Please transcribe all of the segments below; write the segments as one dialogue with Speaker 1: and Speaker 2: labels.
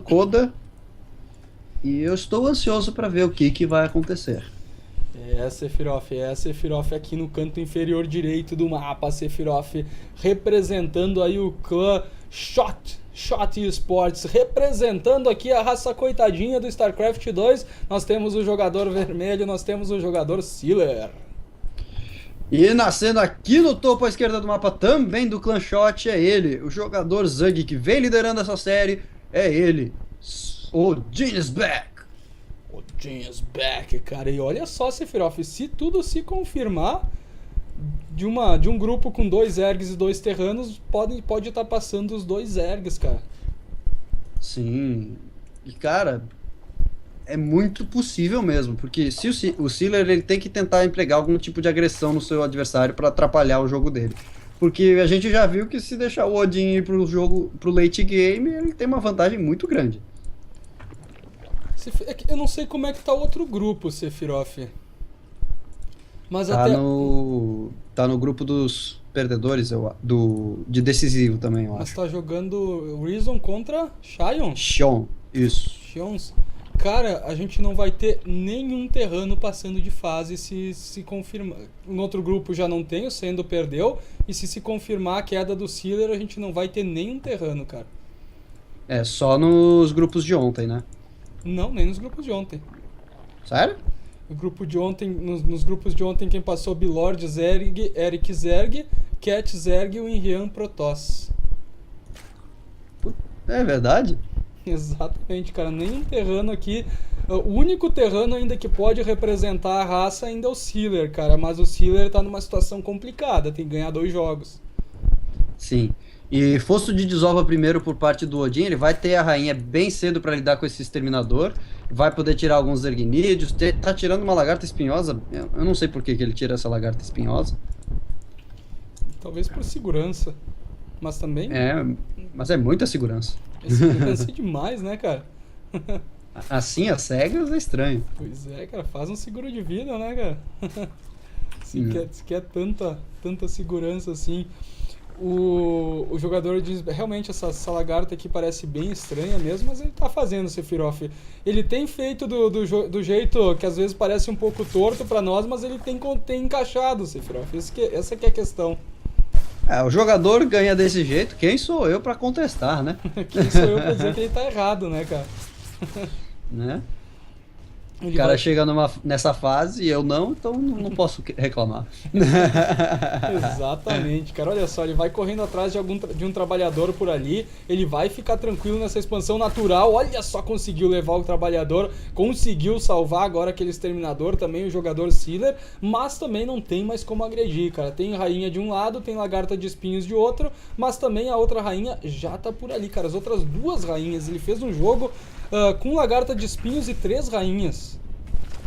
Speaker 1: Coda e eu estou ansioso para ver o que vai acontecer.
Speaker 2: É a Sephiroth aqui no canto inferior direito do mapa, a Sephiroth representando aí o clã Shot Esports, representando aqui a raça coitadinha do StarCraft 2. Nós temos o jogador vermelho, nós temos o jogador Sealer.
Speaker 1: E nascendo aqui no topo à esquerda do mapa, também do Clan Shot, é ele, o jogador Zug que vem liderando essa série, é ele, o Genius Back.
Speaker 2: O Genius Back, cara, e olha só, Sephiroth, se tudo se confirmar, de um grupo com dois Zergs e dois Terranos, pode estar passando os dois Zergs, cara.
Speaker 1: Sim, e cara, é muito possível mesmo, porque se o Sealer ele tem que tentar empregar algum tipo de agressão no seu adversário para atrapalhar o jogo dele. Porque a gente já viu que se deixar o Odin ir pro late game, ele tem uma vantagem muito grande.
Speaker 2: Eu não sei como é que tá o outro grupo, Sephiroth. Mas
Speaker 1: Tá
Speaker 2: até.
Speaker 1: no, tá no grupo dos perdedores, de decisivo também, eu
Speaker 2: Mas
Speaker 1: acho.
Speaker 2: tá jogando Reason contra Xion.
Speaker 1: Sean, isso.
Speaker 2: Xions. Cara, a gente não vai ter nenhum terrano passando de fase se confirmar. No outro grupo já não tem, o Sendo perdeu. E se confirmar a queda do Sealer, a gente não vai ter nenhum terrano, cara.
Speaker 1: É, só nos grupos de ontem, né?
Speaker 2: Não, nem nos grupos de ontem.
Speaker 1: Sério?
Speaker 2: No grupo de ontem, nos grupos de ontem, quem passou Bilord Zerg, Eric Zerg, Cat Zerg e o Inrian Protoss.
Speaker 1: É verdade?
Speaker 2: Exatamente, cara. Nenhum terrano aqui. O único terrano ainda que pode representar a raça ainda é o Sealer, cara. Mas o Sealer tá numa situação complicada, tem que ganhar 2 jogos.
Speaker 1: Sim. E fosso de desova primeiro por parte do Odin, ele vai ter a rainha bem cedo pra lidar com esse exterminador, vai poder tirar alguns ergnídeos, tá tirando uma lagarta espinhosa, eu não sei por que ele tira essa lagarta espinhosa.
Speaker 2: Talvez por segurança. Mas também
Speaker 1: É, mas é muita segurança.
Speaker 2: é segurança demais, né, cara?
Speaker 1: Assim, às cegas, é estranho.
Speaker 2: Pois é, cara. Faz um seguro de vida, né, cara?
Speaker 1: Sim.
Speaker 2: Se quer tanta segurança assim. O jogador diz, realmente essa lagarta aqui parece bem estranha mesmo, mas ele tá fazendo, Sephiroth. Ele tem feito do jeito que às vezes parece um pouco torto pra nós, mas ele tem encaixado, Sephiroth. Essa que é a questão.
Speaker 1: O jogador ganha desse jeito, quem sou eu pra contestar, né?
Speaker 2: Quem sou eu pra dizer que ele tá errado, né, cara?
Speaker 1: Né? O
Speaker 2: Ele
Speaker 1: cara
Speaker 2: vai...
Speaker 1: chega nessa fase e eu não, então não posso reclamar.
Speaker 2: Exatamente, cara. Olha só, ele vai correndo atrás de um trabalhador por ali. Ele vai ficar tranquilo nessa expansão natural. Olha só, conseguiu levar o trabalhador. Conseguiu salvar agora aquele exterminador também, o jogador Sealer. Mas também não tem mais como agredir, cara. Tem rainha de um lado, tem lagarta de espinhos de outro. Mas também a outra rainha já tá por ali, cara. As outras duas rainhas. Ele fez um jogo com lagarta de espinhos e 3 rainhas.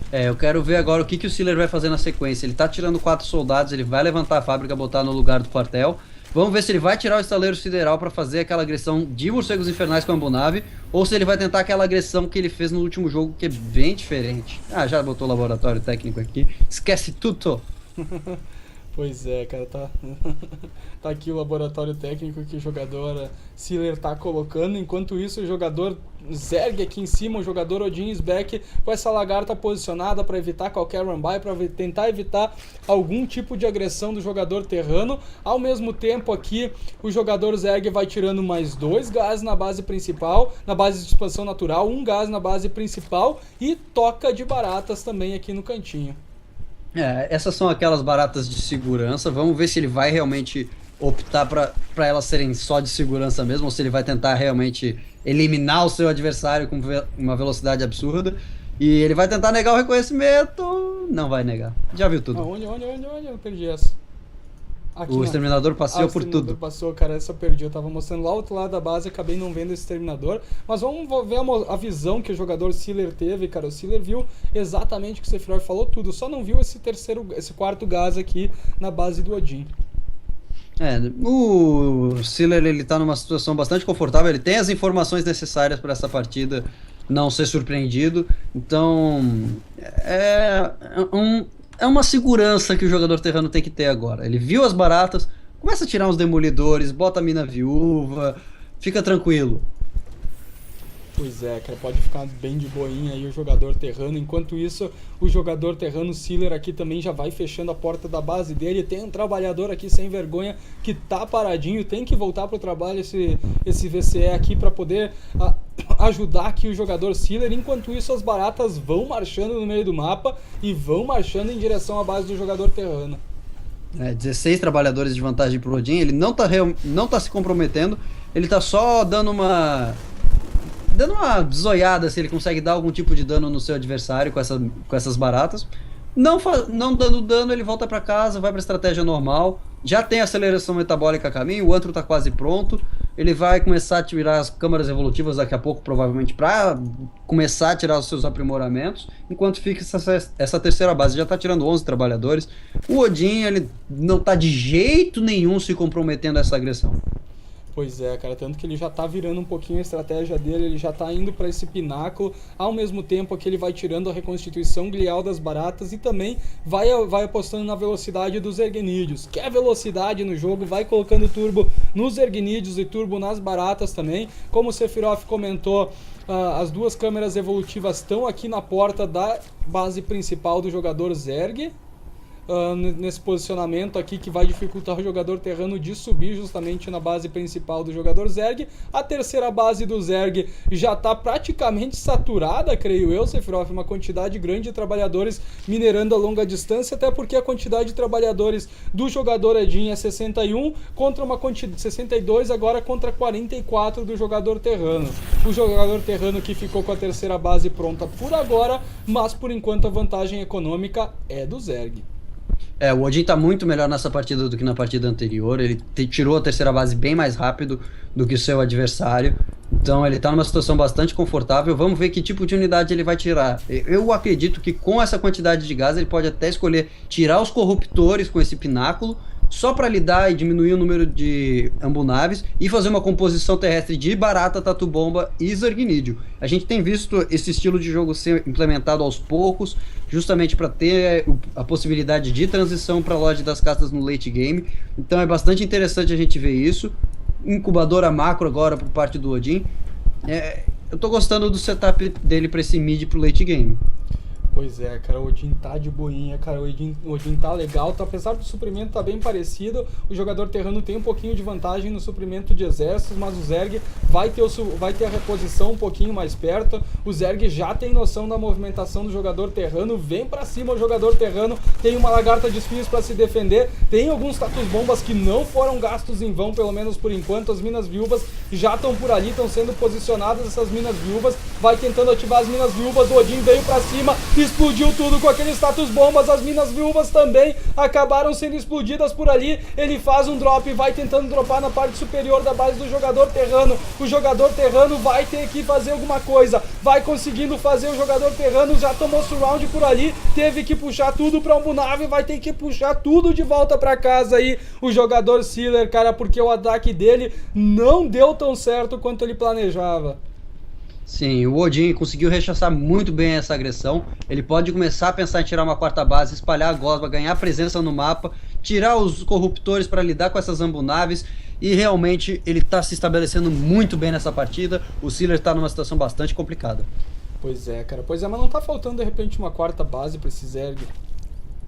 Speaker 1: Eu quero ver agora o que o Sealer vai fazer na sequência. Ele tá tirando 4 soldados, ele vai levantar a fábrica, botar no lugar do quartel. Vamos ver se ele vai tirar o estaleiro sideral pra fazer aquela agressão de morcegos infernais com a Ambonave, ou se ele vai tentar aquela agressão que ele fez no último jogo, que é bem diferente. Já botou o laboratório técnico aqui. Esquece tudo.
Speaker 2: Pois é, cara, tá aqui o laboratório técnico que o jogador Sealer tá colocando. Enquanto isso, o jogador Zerg aqui em cima, o jogador Odin Back com essa lagarta posicionada para evitar qualquer run-by, para tentar evitar algum tipo de agressão do jogador terrano. Ao mesmo tempo aqui, o jogador Zerg vai tirando mais 2 gás na base principal, na base de expansão natural, 1 gás na base principal e toca de baratas também aqui no cantinho.
Speaker 1: Essas são aquelas baratas de segurança. Vamos ver se ele vai realmente optar para elas serem só de segurança mesmo, ou se ele vai tentar realmente eliminar o seu adversário com uma velocidade absurda. E ele vai tentar negar o reconhecimento. Não vai negar. Já viu tudo.
Speaker 2: Onde? Eu perdi essa. Aqui
Speaker 1: O
Speaker 2: não.
Speaker 1: exterminador passeou por tudo.
Speaker 2: Passou, cara, essa eu perdi. Eu tava mostrando lá do outro lado da base, acabei não vendo esse exterminador. Mas vamos ver a visão que o jogador Sealer teve, cara. O Sealer viu exatamente o que o Sephiroth falou tudo. Só não viu esse quarto gás aqui na base do Odin.
Speaker 1: O Sealer ele tá numa situação bastante confortável. Ele tem as informações necessárias para essa partida não ser surpreendido. Então, é uma segurança que o jogador terrano tem que ter agora. Ele viu as baratas, começa a tirar uns demolidores, bota a mina viúva, fica tranquilo.
Speaker 2: Pois é, cara, pode ficar bem de boinha aí o jogador terrano. Enquanto isso, o jogador terrano Sealer aqui também já vai fechando a porta da base dele. Tem um trabalhador aqui sem vergonha que tá paradinho, tem que voltar pro trabalho esse VCE aqui para poder ajudar aqui o jogador Sealer. Enquanto isso, as baratas vão marchando no meio do mapa e vão marchando em direção à base do jogador terrano.
Speaker 1: 16 trabalhadores de vantagem pro Odin, ele não tá se comprometendo, ele tá só dando uma zoiada se ele consegue dar algum tipo de dano no seu adversário com essas baratas. Não dando dano, ele volta pra casa, vai pra estratégia normal. Já tem aceleração metabólica a caminho, o antro tá quase pronto. Ele vai começar a tirar as câmaras evolutivas daqui a pouco, provavelmente, pra começar a tirar os seus aprimoramentos. Enquanto fica essa terceira base, já tá tirando 11 trabalhadores. O Odin, ele não tá de jeito nenhum se comprometendo a essa agressão.
Speaker 2: Pois é, cara, tanto que ele já tá virando um pouquinho a estratégia dele, ele já tá indo para esse pináculo, ao mesmo tempo que ele vai tirando a reconstituição glial das baratas e também vai apostando na velocidade dos ergnídeos. Quer velocidade no jogo, vai colocando turbo nos ergnídeos e turbo nas baratas também. Como o Sephiroth comentou, as duas câmeras evolutivas estão aqui na porta da base principal do jogador Zerg. Nesse posicionamento aqui que vai dificultar o jogador terrano de subir justamente na base principal do jogador Zerg. A terceira base do Zerg já está praticamente saturada, creio eu, Sephiroth, uma quantidade grande de trabalhadores minerando a longa distância, até porque a quantidade de trabalhadores do jogador Odin é 61 contra uma quantidade 62 agora contra 44 do jogador terrano. O jogador terrano que ficou com a terceira base pronta por agora, mas por enquanto a vantagem econômica é do Zerg.
Speaker 1: O Odin tá muito melhor nessa partida do que na partida anterior. Ele tirou a terceira base bem mais rápido do que o seu adversário. Então ele tá numa situação bastante confortável. Vamos ver que tipo de unidade ele vai tirar. Eu acredito que com essa quantidade de gás ele pode até escolher tirar os corruptores com esse pináculo, só para lidar e diminuir o número de ambunaves e fazer uma composição terrestre de barata, tatu-bomba e zargnídeo. A gente tem visto esse estilo de jogo ser implementado aos poucos, justamente para ter a possibilidade de transição para a loja das castas no late game. Então é bastante interessante a gente ver isso. Incubadora macro agora por parte do Odin. Eu tô gostando do setup dele para esse mid pro late game.
Speaker 2: Pois é, cara, o Odin tá de boinha, cara, o Odin tá legal, tá, apesar do suprimento tá bem parecido, o jogador terrano tem um pouquinho de vantagem no suprimento de exércitos, mas o Zerg vai ter a reposição um pouquinho mais perto, o Zerg já tem noção da movimentação do jogador terrano, vem pra cima o jogador terrano, tem uma lagarta de espinhos pra se defender, tem alguns status bombas que não foram gastos em vão, pelo menos por enquanto, as minas viúvas já estão por ali, estão sendo posicionadas essas minas viúvas, vai tentando ativar as minas viúvas, o Odin veio pra cima, explodiu tudo com aqueles status bombas, as minas viúvas também acabaram sendo explodidas por ali, ele faz um drop e vai tentando dropar na parte superior da base do jogador terrano, o jogador terrano vai ter que fazer alguma coisa, vai conseguindo fazer, o jogador terrano já tomou surround por ali, teve que puxar tudo pra Ambunave, vai ter que puxar tudo de volta pra casa aí, o jogador Sealer, cara, porque o ataque dele não deu tão certo quanto ele planejava.
Speaker 1: Sim, o Odin conseguiu rechaçar muito bem essa agressão. Ele pode começar a pensar em tirar uma quarta base, espalhar a gosma, ganhar presença no mapa, tirar os corruptores para lidar com essas ambunaves. E realmente ele está se estabelecendo muito bem nessa partida. O Sealer está numa situação bastante complicada.
Speaker 2: Pois é, cara. Pois é, mas não tá faltando de repente uma quarta base para esse Zerg?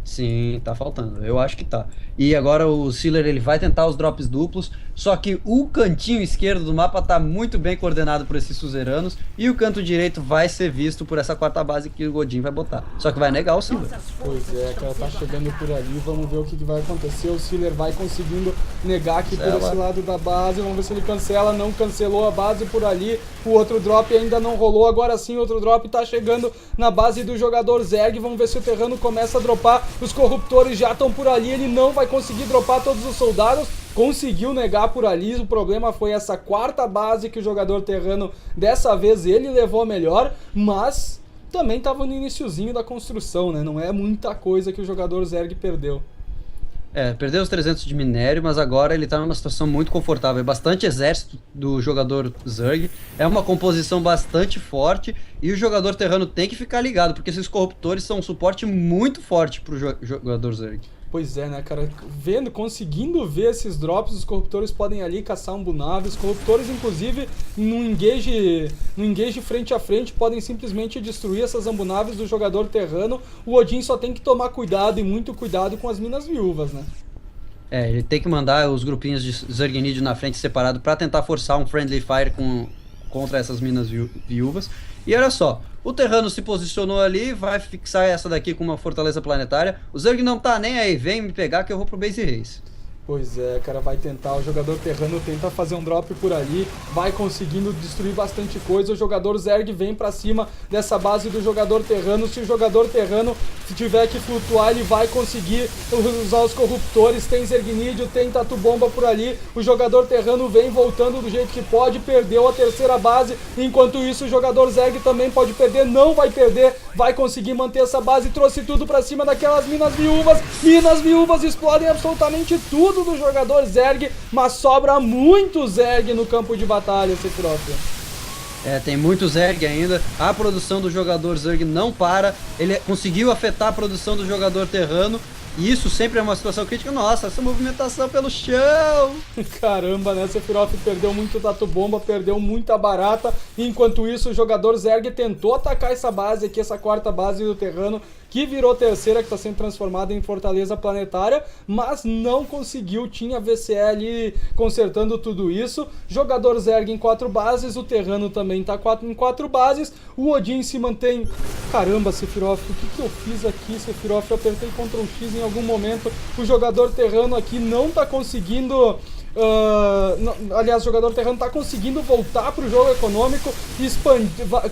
Speaker 1: Sim, tá faltando. Eu acho que tá. E agora o Sealer ele vai tentar os drops duplos, só que o cantinho esquerdo do mapa tá muito bem coordenado por esses suzeranos e o canto direito vai ser visto por essa quarta base que o Odin vai botar. Só que vai negar o Sealer.
Speaker 2: Pois é, cara, tá chegando por ali, vamos ver o que vai acontecer. O Sealer vai conseguindo negar aqui por esse lado da base, vamos ver se ele cancela, não cancelou a base por ali. O outro drop ainda não rolou, agora sim o outro drop tá chegando na base do jogador Zerg, vamos ver se o terrano começa a dropar. Os corruptores já estão por ali, ele não vai conseguir dropar todos os soldados, conseguiu negar por ali, o problema foi essa quarta base que o jogador terrano, dessa vez ele levou melhor, mas também estava no iniciozinho da construção, né? Não é muita coisa que o jogador Zerg perdeu.
Speaker 1: Perdeu os 300 de minério, mas agora ele tá numa situação muito confortável. É bastante exército do jogador Zerg, é uma composição bastante forte e o jogador terrano tem que ficar ligado, porque esses corruptores são um suporte muito forte pro jogador Zerg.
Speaker 2: Pois é, né, cara, conseguindo ver esses drops, os corruptores podem ali caçar um Bunave, os corruptores, inclusive, no engage frente a frente, podem simplesmente destruir essas ambunaves do jogador terrano. O Odin só tem que tomar cuidado, e muito cuidado, com as minas viúvas, né?
Speaker 1: Ele tem que mandar os grupinhos de Zergnídeo na frente separado pra tentar forçar um Friendly Fire contra essas minas viúvas. E olha só, o Terrano se posicionou ali, vai fixar essa daqui com uma fortaleza planetária. O Zerg não tá nem aí, vem me pegar que eu vou pro base race.
Speaker 2: Pois é, cara, vai tentar, o jogador terrano tenta fazer um drop por ali, vai conseguindo destruir bastante coisa, o jogador Zerg vem pra cima dessa base do jogador terrano. Se o jogador terrano tiver que flutuar, ele vai conseguir usar os corruptores, tem Zergnídeo, tem Tatu Bomba por ali, o jogador terrano vem voltando do jeito que pode, perdeu a terceira base, enquanto isso o jogador Zerg também pode perder, não vai perder, vai conseguir manter essa base, trouxe tudo pra cima daquelas minas viúvas explodem absolutamente tudo do jogador Zerg, mas sobra muito Zerg no campo de batalha, Sephiroth.
Speaker 1: Tem muito Zerg ainda, a produção do jogador Zerg não para, ele conseguiu afetar a produção do jogador terrano, e isso sempre é uma situação crítica. Nossa, essa movimentação pelo chão!
Speaker 2: Caramba, né? Sephiroth perdeu muito Tatu Bomba, perdeu muita barata. Enquanto isso, o jogador Zerg tentou atacar essa base aqui, essa quarta base do terrano, que virou terceira, que está sendo transformada em fortaleza planetária, mas não conseguiu. Tinha VCE ali consertando tudo isso. Jogador Zerg em 4 bases, o terrano também está em 4 bases. O Odin se mantém... Caramba, Sephiroth, o que eu fiz aqui, Sephiroth? Eu apertei Ctrl X em algum momento. O jogador terrano aqui não está conseguindo... aliás, o jogador terrano está conseguindo voltar para o jogo econômico,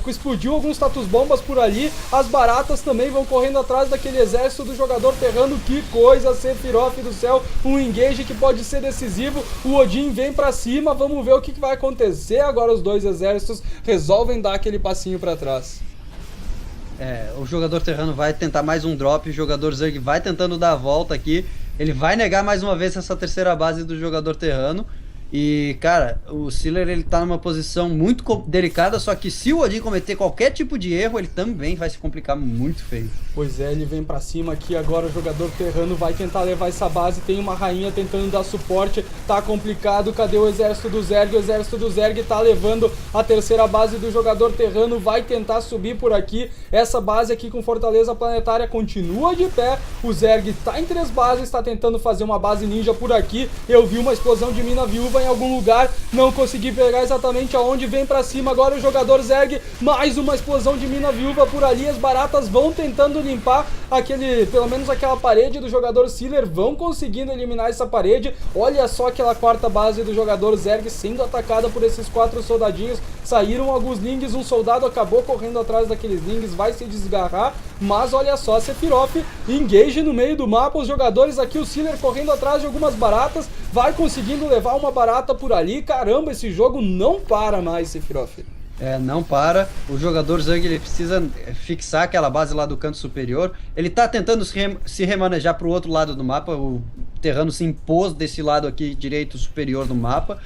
Speaker 2: explodiu alguns status bombas por ali, as baratas também vão correndo atrás daquele exército do jogador terrano. Que coisa, Sephiroth do céu, um engage que pode ser decisivo. O Odin vem para cima, vamos ver o que vai acontecer agora. Os dois exércitos resolvem dar aquele passinho para trás.
Speaker 1: O jogador terrano vai tentar mais um drop, o jogador Zerg vai tentando dar a volta aqui. Ele vai negar mais uma vez essa terceira base do jogador terrano. E, cara, o Sealer, ele tá numa posição muito delicada, só que se o Odin cometer qualquer tipo de erro, ele também vai se complicar muito feio.
Speaker 2: Pois é, ele vem pra cima aqui, agora o jogador terrano vai tentar levar essa base, tem uma rainha tentando dar suporte, tá complicado. Cadê o exército do Zerg? O exército do Zerg tá levando a terceira base do jogador terrano, vai tentar subir por aqui. Essa base aqui com fortaleza planetária continua de pé, o Zerg tá em 3 bases, tá tentando fazer uma base ninja por aqui. Eu vi uma explosão de mina viúva em algum lugar, não consegui pegar exatamente aonde. Vem pra cima agora o jogador Zerg, mais uma explosão de mina viúva por ali. As baratas vão tentando limpar pelo menos aquela parede do jogador Sealer, vão conseguindo eliminar essa parede. Olha só aquela quarta base do jogador Zerg sendo atacada por esses 4 soldadinhos. Saíram alguns lings, um soldado acabou correndo atrás daqueles lings, vai se desgarrar, mas olha só, Sephiroth engage no meio do mapa, os jogadores aqui, o Sealer correndo atrás de algumas baratas, vai conseguindo levar uma barata por ali. Caramba, esse jogo não para mais, Sephiroth.
Speaker 1: Não para, o jogador Zerg, ele precisa fixar aquela base lá do canto superior. Ele tá tentando se remanejar pro outro lado do mapa, o terrano se impôs desse lado aqui direito superior do mapa.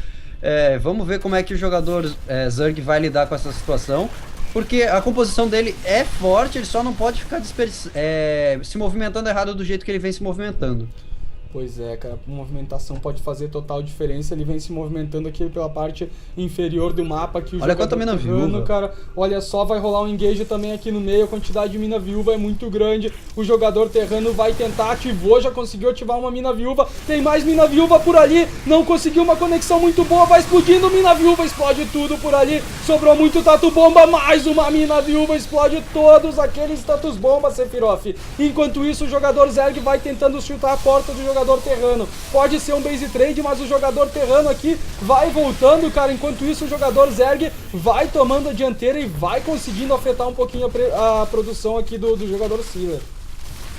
Speaker 1: Vamos ver como é que o jogador Zerg vai lidar com essa situação, porque a composição dele é forte, ele só não pode ficar se movimentando errado do jeito que ele vem se movimentando.
Speaker 2: Pois é, cara, a movimentação pode fazer total diferença. Ele vem se movimentando aqui pela parte inferior do mapa aqui.
Speaker 1: Olha quanta mina viúva,
Speaker 2: cara. Olha só, vai rolar um engage também aqui no meio. A quantidade de mina viúva é muito grande. O jogador terrano vai tentar, ativou, já conseguiu ativar uma mina viúva. Tem mais mina viúva por ali, não conseguiu uma conexão muito boa, vai explodindo mina viúva, explode tudo por ali. Sobrou muito Tatu Bomba, mais uma mina viúva, explode todos aqueles status bomba, Sephiroth. Enquanto isso, o jogador Zerg vai tentando chutar a porta do jogador terrano. Pode ser um base trade, mas o jogador terrano aqui vai voltando, cara. Enquanto isso, o jogador Zerg vai tomando a dianteira e vai conseguindo afetar um pouquinho a produção aqui do jogador Sealer.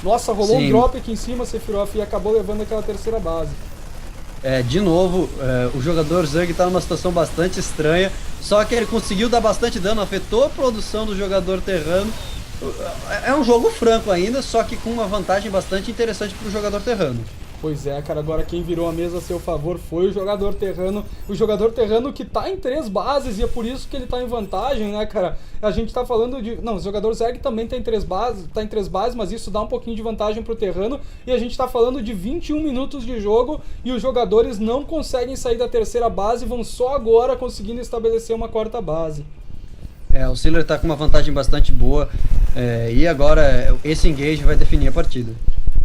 Speaker 2: Nossa, rolou um drop aqui em cima, Sephiroth, e acabou levando aquela terceira base.
Speaker 1: De novo, o jogador Zerg tá numa situação bastante estranha, só que ele conseguiu dar bastante dano, afetou a produção do jogador terrano. É um jogo franco ainda, só que com uma vantagem bastante interessante para o jogador terrano.
Speaker 2: Pois é, cara, agora quem virou a mesa a seu favor foi o jogador terrano. O jogador terrano que tá em 3 bases e é por isso que ele tá em vantagem, né, cara? A gente tá falando de... Não, o jogador Zerg também tá em 3 bases, mas isso dá um pouquinho de vantagem pro terrano. E a gente tá falando de 21 minutos de jogo e os jogadores não conseguem sair da 3ª base, vão só agora conseguindo estabelecer uma 4ª base.
Speaker 1: O Sealer tá com uma vantagem bastante boa, e agora esse engage vai definir a partida.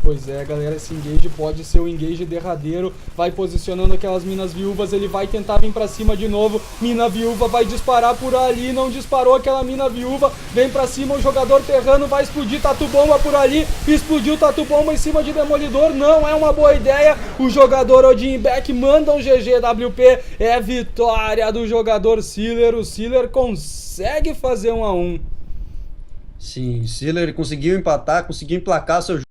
Speaker 2: Pois é, galera, esse engage pode ser o engage derradeiro, vai posicionando aquelas minas viúvas, ele vai tentar vir pra cima de novo, mina viúva vai disparar por ali, não disparou aquela mina viúva, vem pra cima, o jogador terrano vai explodir tatu bomba por ali, explodiu tatu bomba em cima de demolidor, não é uma boa ideia, o jogador Odin Beck manda um GGWP, é vitória do jogador Sealer, o Sealer consegue fazer 1 a 1.
Speaker 1: Sim, o Sealer conseguiu empatar, conseguiu emplacar seu